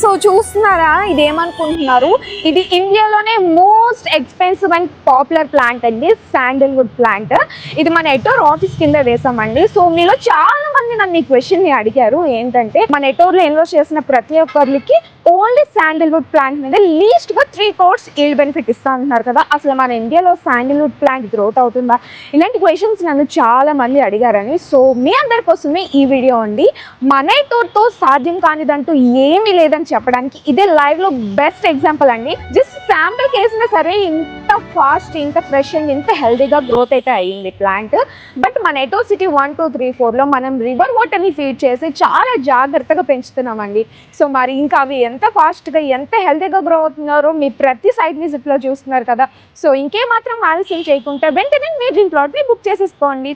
So చూస్తున్నారా, ఇదేమనుకుంటున్నారు? ఇది ఇండియాలోనే most expensive and popular plant అండి, శాండల్వుడ్ ప్లాంట్. ఇది మన ఎటోర్ ఆఫీస్ కింద వేసామండి. సో మీలో చాలా మంది నన్ను ఈ క్వశ్చన్ ని అడిగారు, ఏంటంటే మన ఎటోర్ లో ఇన్వెస్ట్ చేసిన ప్రతి ఒక్కరికి ఓన్లీ శాండల్వుడ్ ప్లాంట్ మీద లీస్ట్ గా 3 crores ఈల్డ్ బెనిఫిట్ ఇస్తా అంటున్నారు కదా, అసలు మన ఇండియాలో శాండల్వుడ్ ప్లాంట్ గ్రోత్ అవుతుందా? ఇలాంటి క్వశ్చన్స్ నన్ను చాలా మంది అడిగారని. సో మీ అందరి కోసమే ఈ వీడియో అండి. మన ఎటోర్తో సాధ్యం కానిదంటూ ఏమీ లేదని చెప్పడానికి ఇదే లైవ్ లో బెస్ట్ ఎగ్జాంపుల్ అండి. జస్ట్ శాంపిల్ కేసినా సరే ఇంత ఫాస్ట్, ఇంత ఫ్రెష్ అండ్ ఇంత హెల్దీగా గ్రోత్ అయితే అయ్యింది ప్లాంట్. బట్ మన ఎటోర్ సిటీ 1, 2, 3, 4లో మనం రివర్ వాటర్ ని ఫీడ్ చేసి చాలా జాగ్రత్తగా పెంచుతున్నామండి. సో మరి ఇంకా అవి ఎంత ఫాస్ట్గా, ఎంత హెల్తీగా గ్రో అవుతున్నారో మీ ప్రతి సైట్ విజిట్లో చూస్తున్నారు కదా. సో ఇంకేమాత్రం ఆలస్యం చేయకుండా వెంటనే మీరు దీని ప్లాట్ని బుక్ చేసేసుకోండి.